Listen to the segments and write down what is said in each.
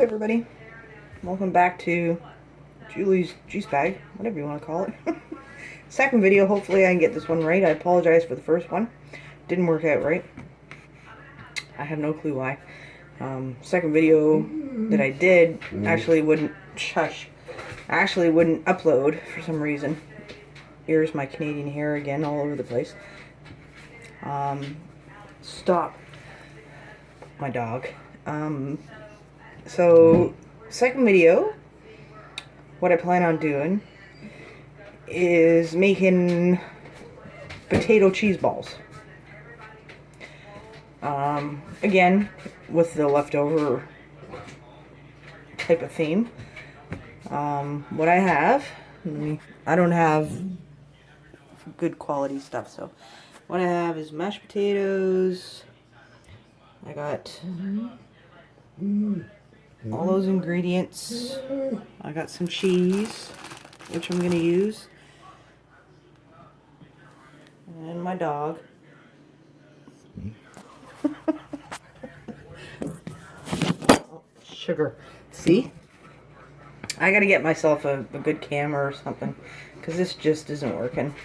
everybody. Welcome back to Julie's Juice Bag, whatever you want to call it. Second video, hopefully I can get this one right. I apologize for the first one. Didn't work out right. I have no clue why. Second video that I did actually wouldn't upload for some reason. Here's my Canadian hair again all over the place. Stop. My dog. So, second video, what I plan on doing is making potato cheese balls. Again, with the leftover type of theme. What I have, I don't have good quality stuff, so what I have is mashed potatoes. I got all those ingredients. I got some cheese, which I'm going to use, and my dog. Sugar. See? I got to get myself a good camera or something, because this just isn't working.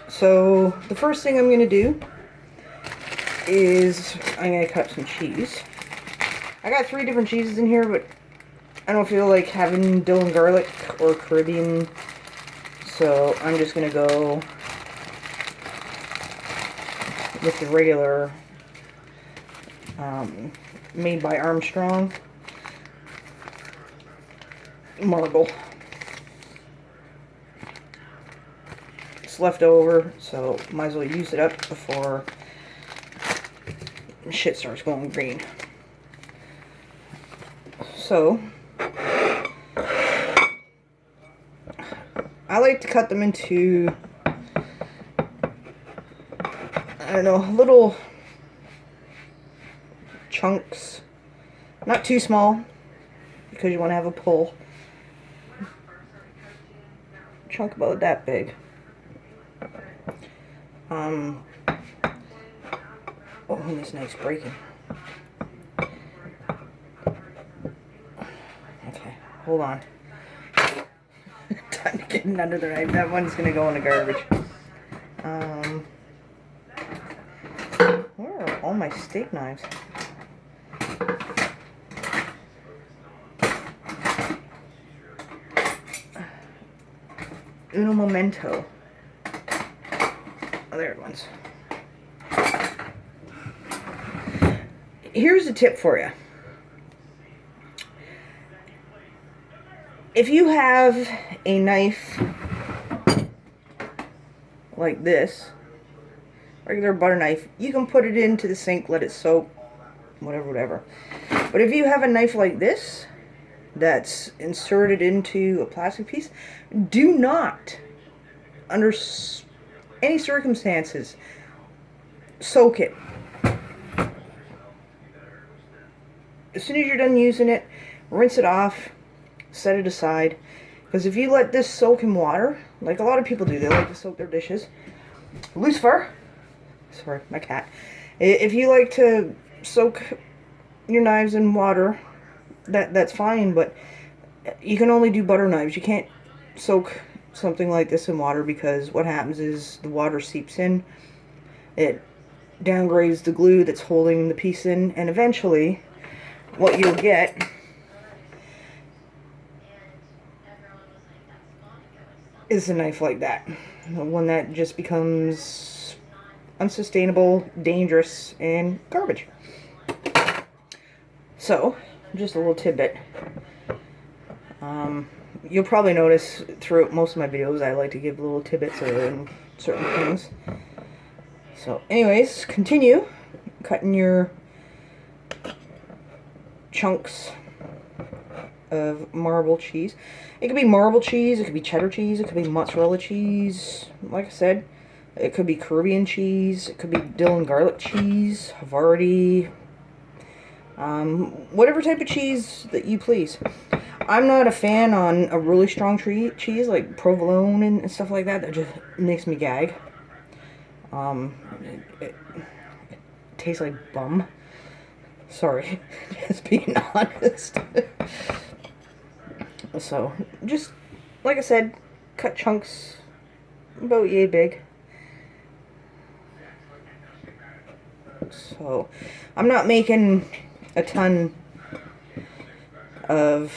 So, the first thing I'm going to do is I'm going to cut some cheese. I got 3 different cheeses in here, but I don't feel like having dill and garlic or Caribbean, so I'm just going to go with the regular made by Armstrong marble. It's left over, so might as well use it up before shit starts going green. So, I like to cut them into, I don't know, little chunks. Not too small, because you want to have a pull. Chunk about that big. Oh, this knife's breaking. Okay, hold on. Time to get under the knife. That one's gonna go in the garbage. Where are all my steak knives? Uno momento. Oh, there it was. Here's a tip for you. If you have a knife like this, regular butter knife, you can put it into the sink, let it soak, whatever. But if you have a knife like this that's inserted into a plastic piece, do not, under any circumstances, soak it. As soon as you're done using it, rinse it off, set it aside. Because if you let this soak in water, like a lot of people do, they like to soak their dishes. Lucifer, sorry, my cat. If you like to soak your knives in water, that's fine, but you can only do butter knives. You can't soak something like this in water, because what happens is the water seeps in, it downgrades the glue that's holding the piece in, and eventually what you'll get is a knife like that. One that just becomes unsustainable, dangerous, and garbage. So, just a little tidbit. You'll probably notice throughout most of my videos I like to give little tidbits on certain things. So, anyways, continue cutting your chunks of marble cheese. It could be marble cheese, it could be cheddar cheese, it could be mozzarella cheese. Like I said, it could be Caribbean cheese, it could be dill and garlic cheese, Havarti, whatever type of cheese that you please. I'm not a fan on a really strong cheese like provolone and stuff like that. That just makes me gag. It tastes like bum. Sorry, just being honest. So, just, like I said, cut chunks about yay big. So, I'm not making a ton of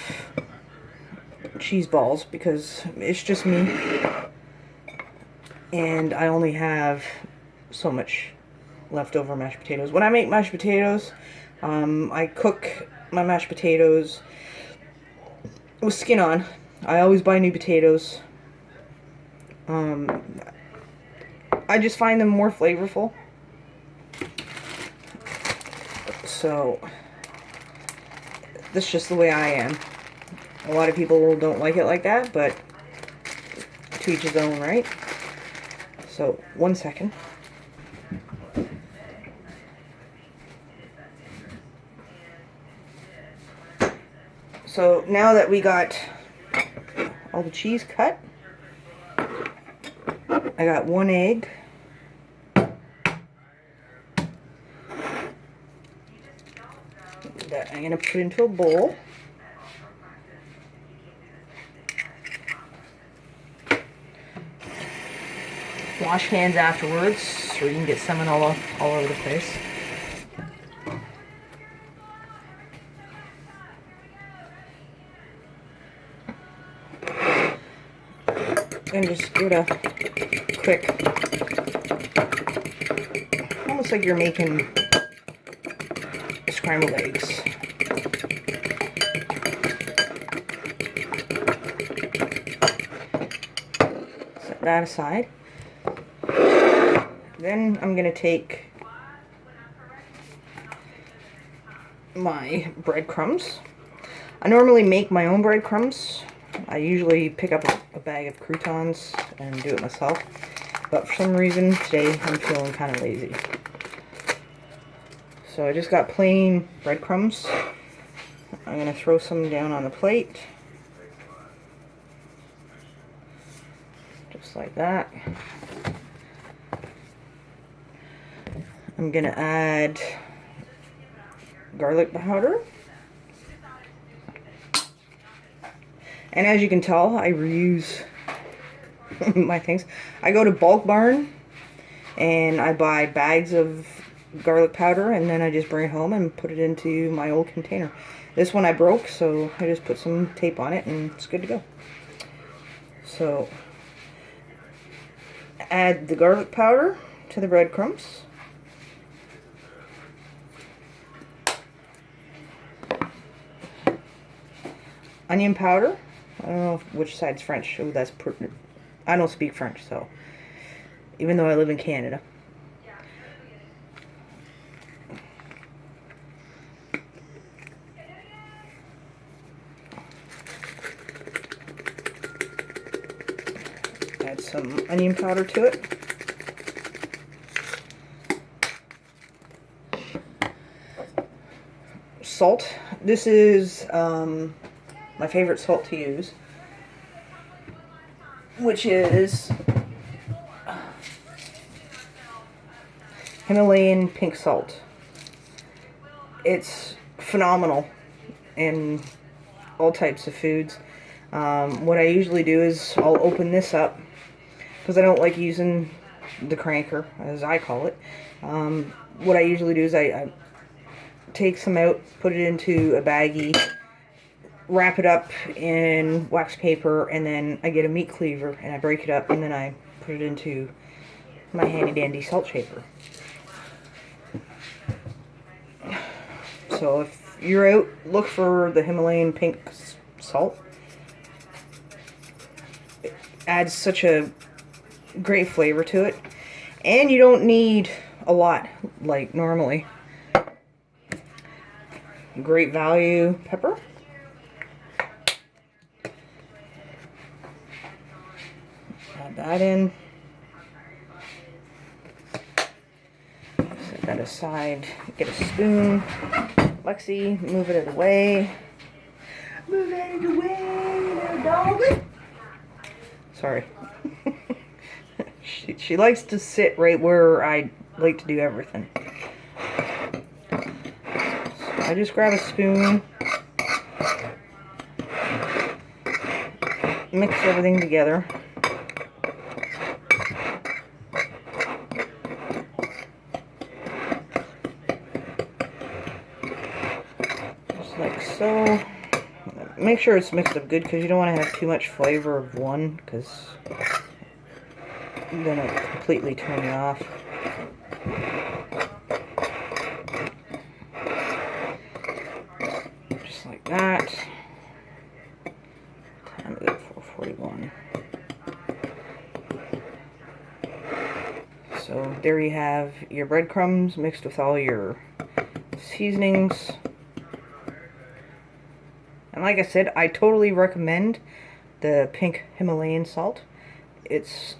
cheese balls because it's just me. And I only have so much leftover mashed potatoes. When I make mashed potatoes, I cook my mashed potatoes with skin on. I always buy new potatoes. I just find them more flavorful. So, that's just the way I am. A lot of people don't like it like that, but to each his own, right? So, 1 second. So, now that we got all the cheese cut, I got 1 egg. That I'm going to put into a bowl. Wash hands afterwards so you can get salmon all over the place. And just give it a quick, almost like you're making scrambled eggs. Set that aside. Then I'm going to take my breadcrumbs. I normally make my own breadcrumbs. I usually pick up a bag of croutons and do it myself. But for some reason today I'm feeling kind of lazy. So I just got plain breadcrumbs. I'm going to throw some down on the plate. Just like that. I'm going to add garlic powder. And as you can tell, I reuse my things. I go to Bulk Barn and I buy bags of garlic powder and then I just bring it home and put it into my old container. This one I broke, so I just put some tape on it and it's good to go. So, add the garlic powder to the breadcrumbs. Onion powder. I don't know which side's French. Oh, that's I don't speak French, so even though I live in Canada. Add some onion powder to it. Salt. This is my favorite salt to use, which is Himalayan pink salt. It's phenomenal in all types of foods. What I usually do is I'll open this up because I don't like using the cranker, as I call it. What I usually do is I take some out, put it into a baggie, wrap it up in wax paper, and then I get a meat cleaver and I break it up and then I put it into my handy dandy salt shaker. So if you're out, look for the Himalayan pink salt. It adds such a great flavor to it, and you don't need a lot like normally. Great value pepper. Add that in. Set that aside. Get a spoon. Lexi, move it out of the way. Move it out of the way, little dog. Sorry. She likes to sit right where I like to do everything. I just grab a spoon, mix everything together. Just like so. Make sure it's mixed up good because you don't want to have too much flavor of one because then it'll completely turn you off. Just like that. Time is at 4:41. So there you have your breadcrumbs mixed with all your seasonings. And like I said, I totally recommend the pink Himalayan salt. It's,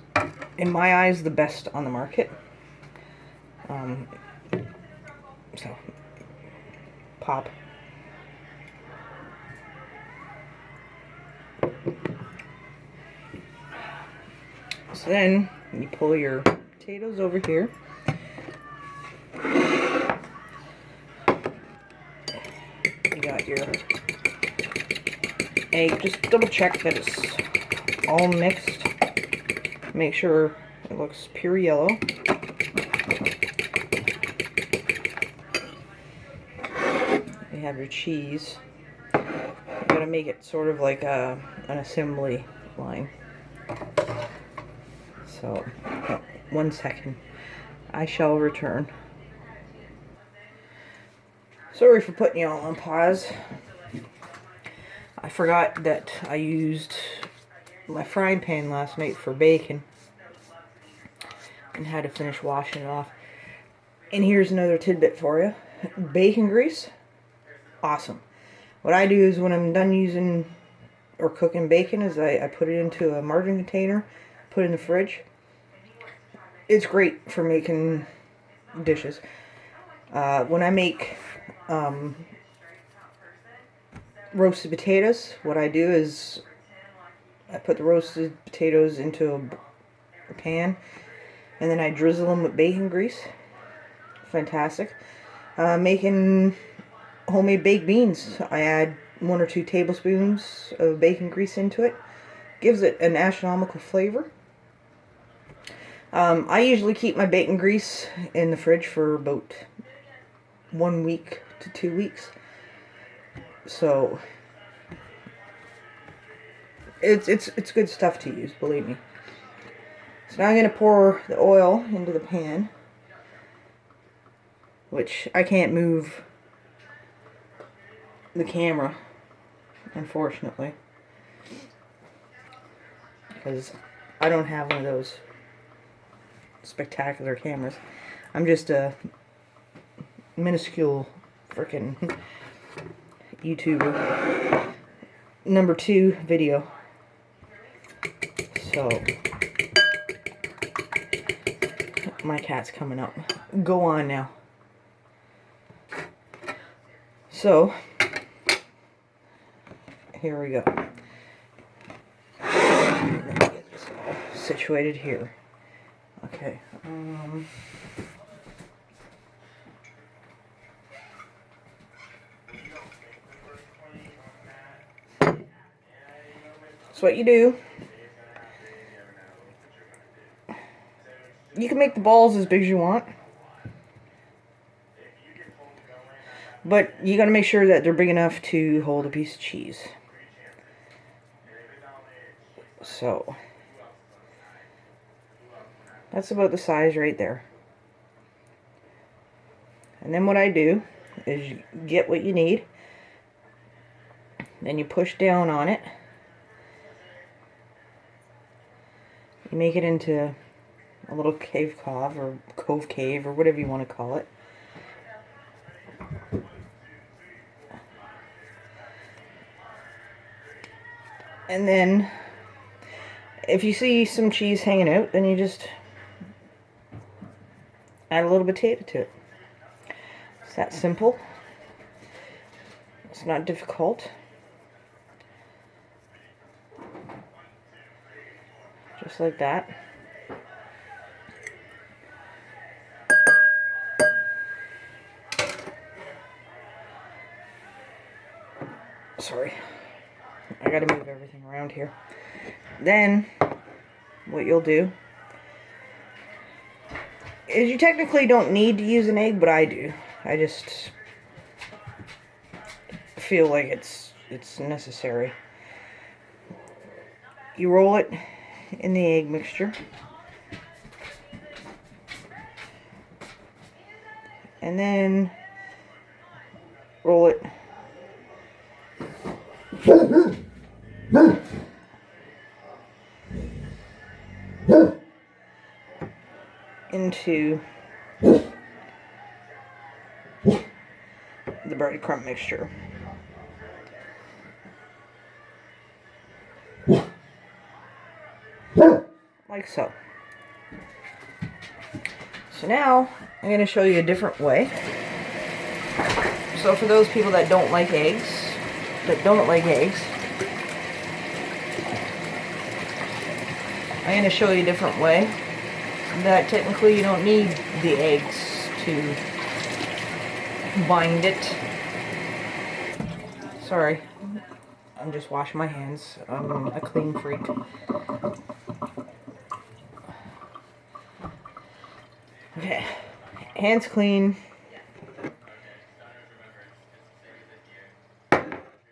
in my eyes, the best on the market. So, pop. So then, you pull your potatoes over here. You got your egg. Just double check that it's all mixed. Make sure it looks pure yellow. You have your cheese. You gotta make it sort of like an assembly line. So, 1 second. I shall return. Sorry for putting you all on pause. I forgot that I used my frying pan last night for bacon and had to finish washing it off. And here's another tidbit for you. Bacon grease, awesome. What I do is when I'm done using or cooking bacon is I put it into a margarine container, put it in the fridge. It's great for making dishes. When I make roasted potatoes, what I do is I put the roasted potatoes into a pan and then I drizzle them with bacon grease. Fantastic. Making homemade baked beans, I add 1 or 2 tablespoons of bacon grease into it. Gives it an astronomical flavor. I usually keep my bacon grease in the fridge for about 1 week to 2 weeks. So it's good stuff to use, believe me. So now I'm going to pour the oil into the pan, which I can't move the camera, unfortunately, because I don't have one of those spectacular cameras. I'm just a minuscule freaking YouTuber. Number 2 video. So my cat's coming up. Go on now. So here we go. Let me get this all situated here. Okay. So what you do, you can make the balls as big as you want, but you gotta make sure that they're big enough to hold a piece of cheese. So that's about the size right there. And then what I do is you get what you need, then you push down on it. You make it into a little cave cove or cove cave or whatever you want to call it. And then if you see some cheese hanging out, then you just add a little potato to it. It's that simple. It's not difficult. Just like that. Sorry. I gotta move everything around here. Then, what you'll do is you technically don't need to use an egg, but I do. I just feel like it's necessary. You roll it in the egg mixture. And then roll it into the breadcrumb mixture. Like so. So now I'm going to show you a different way. So for those people that don't like eggs, I'm going to show you a different way that technically you don't need the eggs to bind it. Sorry, I'm just washing my hands. I'm a clean freak. Okay, hands clean.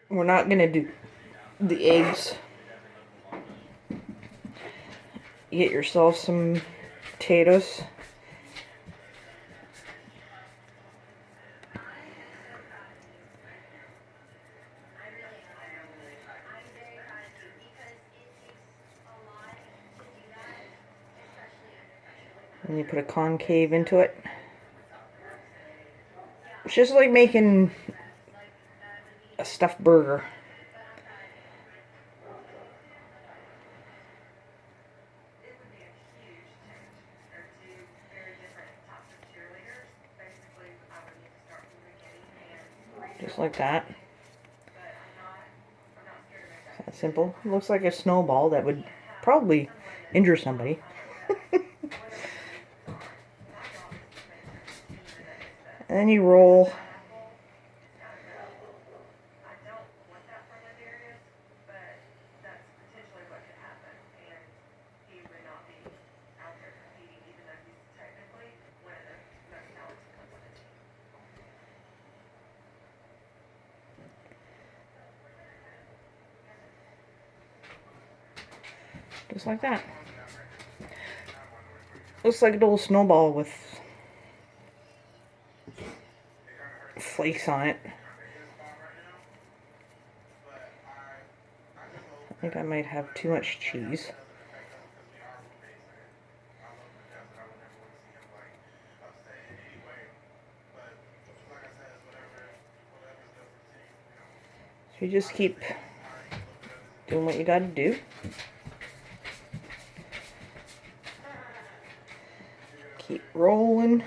We're not gonna do the eggs. Get yourself some potatoes. And you put a concave into it. It's just like making a stuffed burger. Just like that. That's simple. It looks like a snowball that would probably injure somebody. And then you roll. Just like that. Looks like a little snowball with flakes on it. I think I might have too much cheese. So you just keep doing what you gotta do. Keep rolling,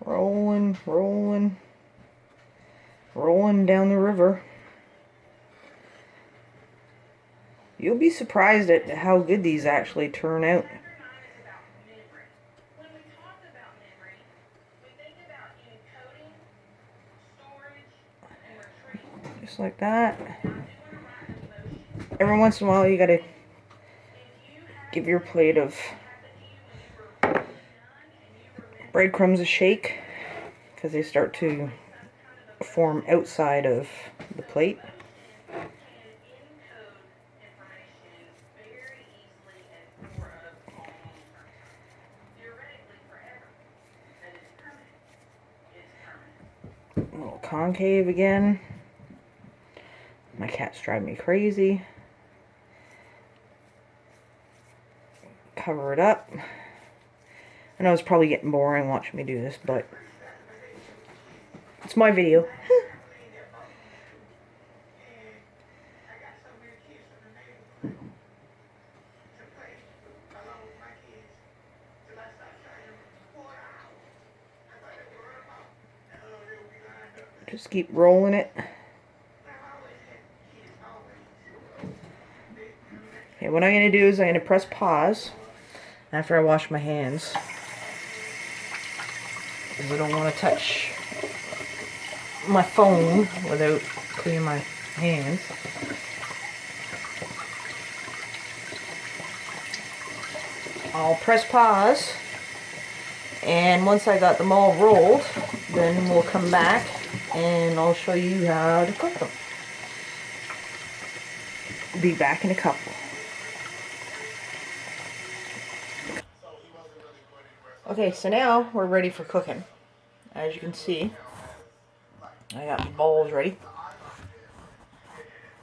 rolling, rolling, rolling down the river. You'll be surprised at how good these actually turn out. Just like that. Every once in a while you gotta give your plate of breadcrumbs a shake because they start to form outside of the plate. A little concave again. My cat's driving me crazy. Cover it up. I know it's probably getting boring watching me do this, but it's my video. Just keep rolling it. Okay, what I'm going to do is I'm going to press pause after I wash my hands, because I don't want to touch my phone without cleaning my hands. I'll press pause, and once I got them all rolled, then we'll come back and I'll show you how to cook them. Be back in a couple. Okay, so now we're ready for cooking. As you can see, I got my bowls ready.